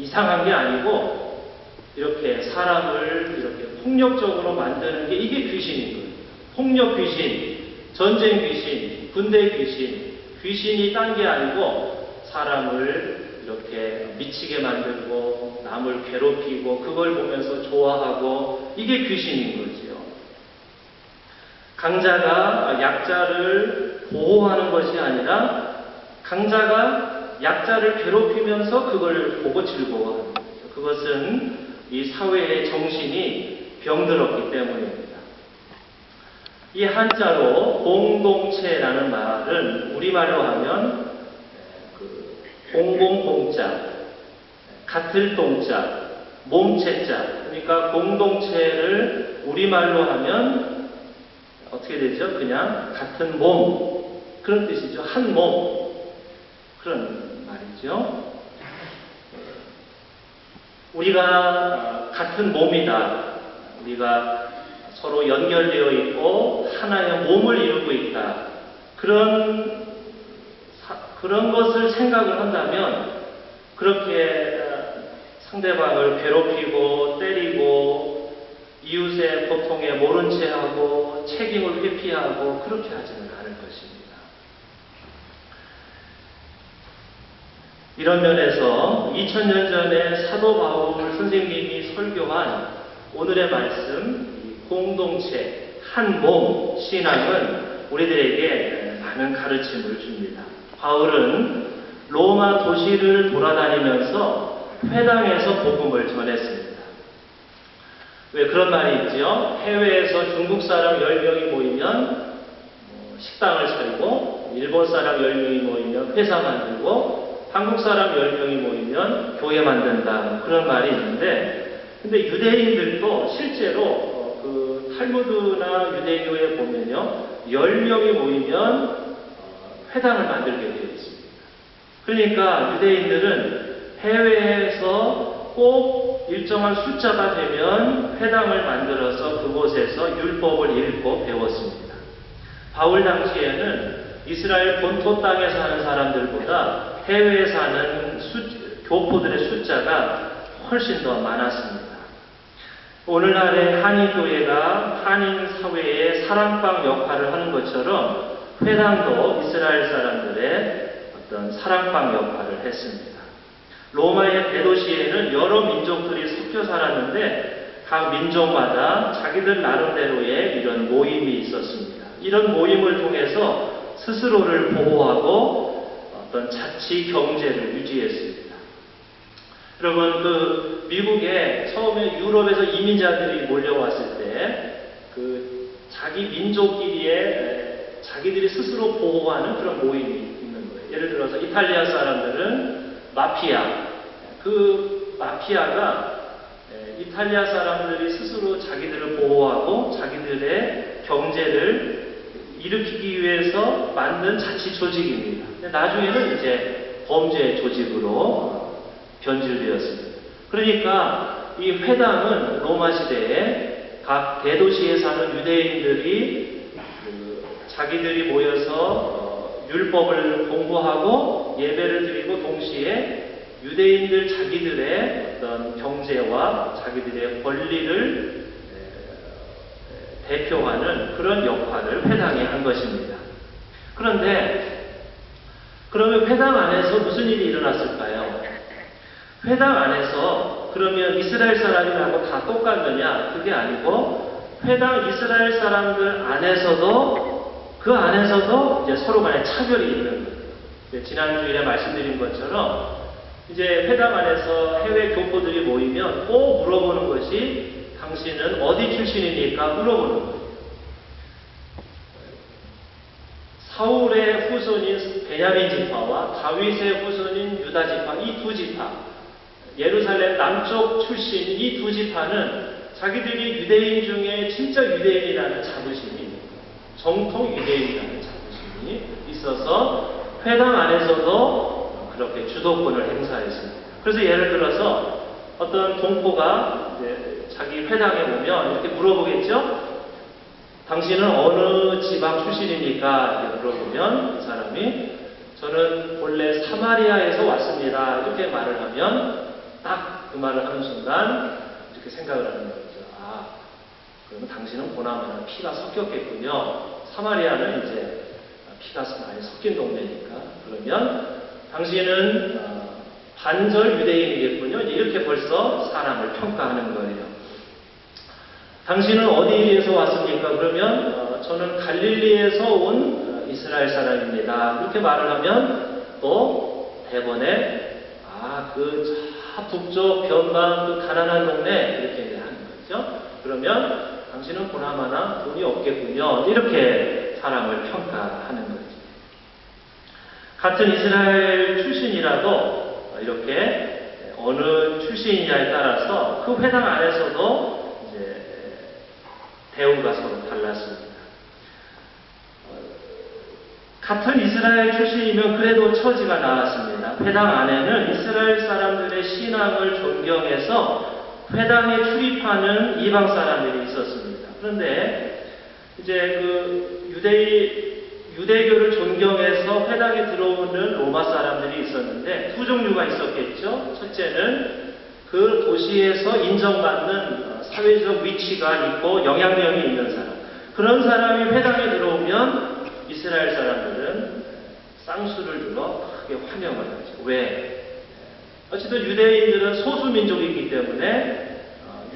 이상한 게 아니고 이렇게 사람을 이렇게 폭력적으로 만드는 게 이게 귀신인 거예요. 폭력 귀신, 전쟁 귀신, 군대 귀신, 귀신이 딴 게 아니고 사람을 이렇게 미치게 만들고 남을 괴롭히고 그걸 보면서 좋아하고 이게 귀신인 거지요. 강자가 약자를 보호하는 것이 아니라 강자가 약자를 괴롭히면서 그걸 보고 즐거워하는 거죠. 그것은 이 사회의 정신이 병들었기 때문입니다. 이 한자로 공동체라는 말은 우리말로 하면 공공공자, 같을 동자, 몸체자, 그러니까 공동체를 우리말로 하면 어떻게 되죠? 그냥 같은 몸, 그런 뜻이죠. 한 몸, 그런 말이죠. 우리가 같은 몸이다. 우리가 서로 연결되어 있고 하나의 몸을 이루고 있다. 그런 것을 생각을 한다면 그렇게 상대방을 괴롭히고 때리고 이웃의 고통에 모른 채하고 책임을 회피하고 그렇게 하지는 않을 것입니다. 이런 면에서 2000년 전에 사도 바울 선생님이 설교한 오늘의 말씀 공동체, 한 몸 신앙은 우리들에게 많은 가르침을 줍니다. 바울은 로마 도시를 돌아다니면서 회당에서 복음을 전했습니다. 왜 그런 말이 있죠? 해외에서 중국 사람 10명이 모이면 식당을 차리고 일본 사람 10명이 모이면 회사 만들고 한국 사람 10명이 모이면 교회 만든다. 그런 말이 있는데 근데 유대인들도 실제로 그 탈무드나 유대교에 보면요 10명이 모이면 회당을 만들게 되어 있습니다. 그러니까 유대인들은 해외에서 꼭 일정한 숫자가 되면 회당을 만들어서 그곳에서 율법을 읽고 배웠습니다. 바울 당시에는 이스라엘 본토 땅에 사는 사람들보다 해외에 사는 교포들의 숫자가 훨씬 더 많았습니다. 오늘날의 한인교회가 한인 사회의 사랑방 역할을 하는 것처럼 회당도 이스라엘 사람들의 어떤 사랑방 역할을 했습니다. 로마의 대도시에는 여러 민족들이 섞여 살았는데 각 민족마다 자기들 나름대로의 이런 모임이 있었습니다. 이런 모임을 통해서 스스로를 보호하고 어떤 자치 경제를 유지했습니다. 여러분 그 미국에 처음에 유럽에서 이민자들이 몰려왔을 때 그 자기 민족끼리의 자기들이 스스로 보호하는 그런 모임이 있는 거예요. 예를 들어서 이탈리아 사람들은 마피아, 그 마피아가 이탈리아 사람들이 스스로 자기들을 보호하고 자기들의 경제를 일으키기 위해서 만든 자치 조직입니다. 근데 나중에는 이제 범죄 조직으로 변질되었습니다. 그러니까 이 회당은 로마 시대에 각 대도시에 사는 유대인들이 자기들이 모여서 율법을 공부하고 예배를 드리고 동시에 유대인들 자기들의 어떤 경제와 자기들의 권리를 대표하는 그런 역할을 회당이 한 것입니다. 그런데 그러면 회당 안에서 무슨 일이 일어났을까요? 회당 안에서 그러면 이스라엘 사람이라고 다 똑같느냐? 그게 아니고 회당 이스라엘 사람들 안에서도 그 안에서도 이제 서로 간에 차별이 있는 거예요. 지난주일에 말씀드린 것처럼 이제 회당 안에서 해외 교포들이 모이면 꼭 물어보는 것이 당신은 어디 출신입니까? 물어보는 거예요. 사울의 후손인 베냐민 지파와 다윗의 후손인 유다 지파 이 두 지파 예루살렘 남쪽 출신 이 두 지파는 자기들이 유대인 중에 진짜 유대인이라는 자부심이 정통 유대인이라는 자부심이 있어서 회당 안에서도 그렇게 주도권을 행사했습니다. 그래서 예를 들어서 어떤 동포가 이제 자기 회당에 오면 이렇게 물어보겠죠? 당신은 어느 지방 출신입니까? 이렇게 물어보면 이 사람이 저는 본래 사마리아에서 왔습니다. 이렇게 말을 하면 딱 그 말을 하는 순간 이렇게 생각을 하는 거죠. 아, 그러면 당신은 보나마나 피가 섞였겠군요. 사마리아는 이제 피가 많이 섞인 동네니까. 그러면 당신은 반절 유대인이겠군요. 이렇게 벌써 사람을 평가하는 거예요. 당신은 어디에서 왔습니까? 그러면 저는 갈릴리에서 온 이스라엘 사람입니다. 이렇게 말을 하면 또 대번에 그 북쪽 변방 그 가난한 동네 이렇게 하는 거죠. 그러면 당신은 보나마나 돈이 없겠군요. 이렇게 사람을 평가하는 거죠. 같은 이스라엘 출신이라도 이렇게 어느 출신이냐에 따라서 그 회당 안에서도 이제 대우가 서로 달랐습니다. 같은 이스라엘 출신이면 그래도 처지가 나았습니다. 회당 안에는 이스라엘 사람들의 신앙을 존경해서 회당에 출입하는 이방 사람들이 있었습니다. 그런데 이제 그 유대교를 존경해서 회당에 들어오는 로마 사람들이 있었는데 두 종류가 있었겠죠. 첫째는 그 도시에서 인정받는 사회적 위치가 있고 영향력이 있는 사람. 그런 사람이 회당에 들어오면 이스라엘 사람들은 쌍수를 들어 크게 환영을 하죠. 왜? 어쨌든 유대인들은 소수민족이기 때문에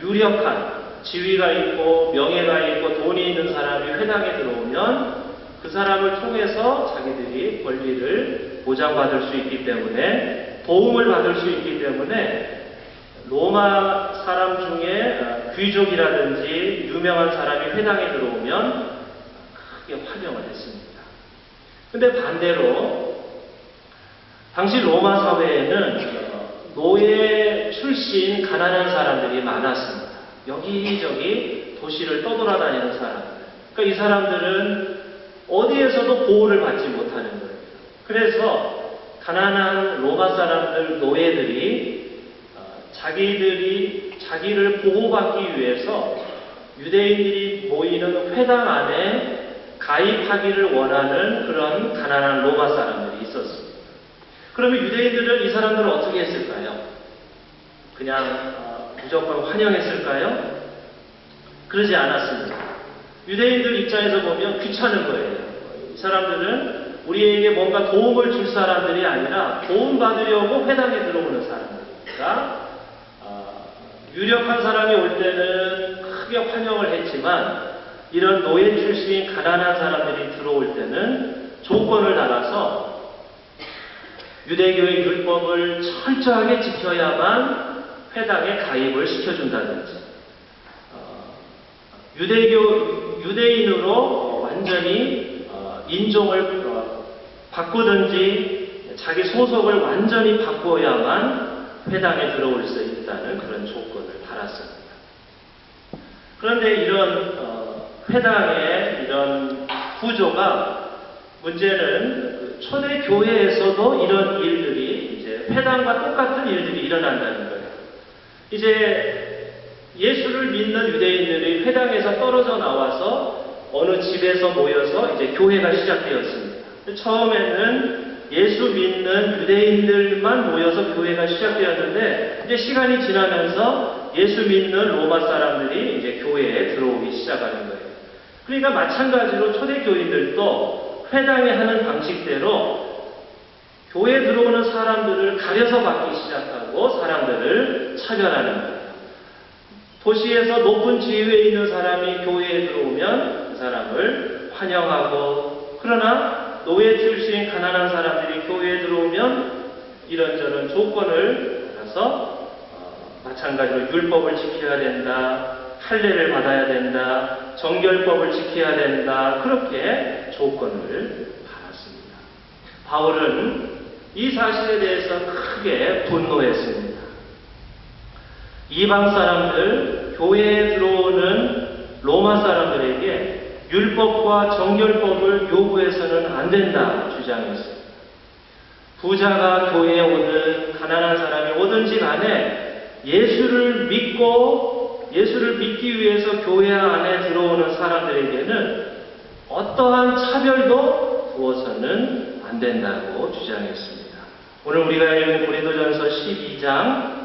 유력한 지위가 있고 명예가 있고 돈이 있는 사람이 회당에 들어오면 그 사람을 통해서 자기들이 권리를 보장받을 수 있기 때문에 도움을 받을 수 있기 때문에 로마 사람 중에 귀족이라든지 유명한 사람이 회당에 들어오면 크게 환영을 했습니다. 근데 반대로 당시 로마 사회에는 노예 출신 가난한 사람들이 많았습니다. 여기저기 도시를 떠돌아다니는 사람들. 그러니까 이 사람들은 어디에서도 보호를 받지 못하는 거예요. 그래서 가난한 로마 사람들 노예들이 자기를 보호받기 위해서 유대인들이 모이는 회당 안에 가입하기를 원하는 그런 가난한 로마 사람들이 있었습니다. 그러면 유대인들은 이 사람들을 어떻게 했을까요? 그냥 무조건 환영했을까요? 그러지 않았습니다. 유대인들 입장에서 보면 귀찮은 거예요. 이 사람들은 우리에게 뭔가 도움을 줄 사람들이 아니라 도움받으려고 회당에 들어오는 사람들이니까 유력한 사람이 올 때는 크게 환영을 했지만 이런 노예 출신 가난한 사람들이 들어올 때는 조건을 달아서 유대교의 율법을 철저하게 지켜야만 회당에 가입을 시켜준다든지 유대인으로 완전히 인종을 바꾸든지 자기 소속을 완전히 바꿔야만 회당에 들어올 수 있다는 그런 조건을 달았습니다. 그런데 이런 회당의 이런 구조가 문제는 초대 교회에서도 이런 일들이 이제 회당과 똑같은 일들이 일어난다는 거예요. 이제 예수를 믿는 유대인들이 회당에서 떨어져 나와서 어느 집에서 모여서 이제 교회가 시작되었습니다. 처음에는 예수 믿는 유대인들만 모여서 교회가 시작되었는데 이제 시간이 지나면서 예수 믿는 로마 사람들이 이제 교회에 들어오기 시작하는 거예요. 그러니까 마찬가지로 초대교인들도 회당에 하는 방식대로 교회에 들어오는 사람들을 가려서 받기 시작하고 사람들을 차별하는 거예요. 도시에서 높은 지위에 있는 사람이 교회에 들어오면 그 사람을 환영하고 그러나 노예 출신 가난한 사람들이 교회에 들어오면 이런저런 조건을 따라서 마찬가지로 율법을 지켜야 된다. 할례를 받아야 된다. 정결법을 지켜야 된다. 그렇게 조건을 받았습니다. 바울은 이 사실에 대해서 크게 분노했습니다. 이방 사람들, 교회에 들어오는 로마 사람들에게 율법과 정결법을 요구해서는 안 된다 주장했습니다. 부자가 교회에 오든 가난한 사람이 오든지 간에 예수를 믿기 위해서 교회 안에 들어오는 사람들에게는 어떠한 차별도 두어서는 안 된다고 주장했습니다. 오늘 우리가 읽은 고린도전서 12장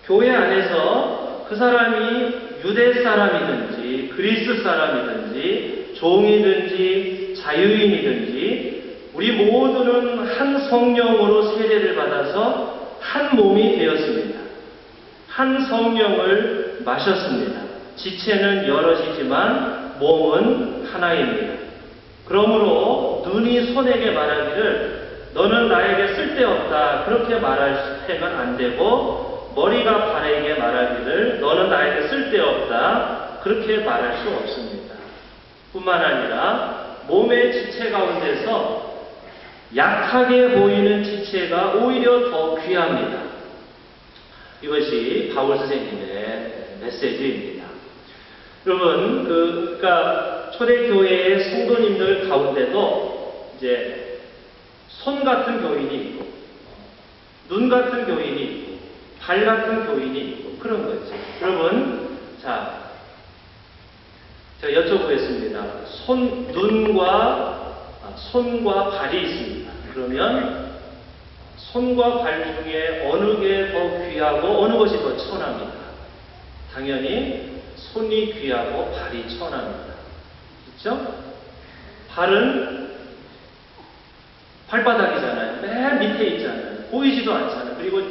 교회 안에서 그 사람이 유대 사람이든지 그리스 사람이든지 종이든지 자유인이든지 우리 모두는 한 성령으로 세례를 받아서 한 몸이 되었습니다. 한 성령을 마셨습니다. 지체는 여럿이지만 몸은 하나입니다. 그러므로 눈이 손에게 말하기를 너는 나에게 쓸데없다 그렇게 말하면 안 되고 머리가 발에게 말하기를 너는 나에게 쓸데없다 그렇게 말할 수 없습니다. 뿐만 아니라 몸의 지체 가운데서 약하게 보이는 지체가 오히려 더 귀합니다. 이것이 바울 선생님의 메시지입니다. 여러분, 그러니까 초대교회의 성도님들 가운데도 이제 손 같은 교인이 있고, 눈 같은 교인이 있고, 발 같은 교인이 있고, 그런 거죠. 여러분, 자, 제가 여쭤보겠습니다. 손과 발이 있습니다. 그러면 손과 발 중에 어느 게 더 귀하고 어느 것이 더 천합니까? 당연히 손이 귀하고 발이 천합니다. 그렇죠? 발은 발바닥이잖아요. 맨 밑에 있잖아요. 보이지도 않잖아요. 그리고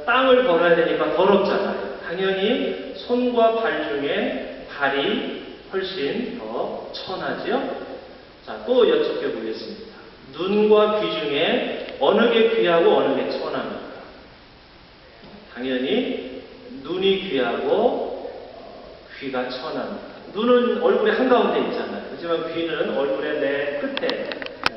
땅을 걸어야 되니까 더럽잖아요. 당연히 손과 발 중에 발이 훨씬 더 천하죠. 자, 또 여쭙게 보겠습니다. 눈과 귀 중에 어느 게 귀하고 어느 게 천합니까? 당연히 눈이 귀하고 귀가 천합니다. 눈은 얼굴의 한가운데 있잖아요. 하지만 귀는 얼굴의 내 끝에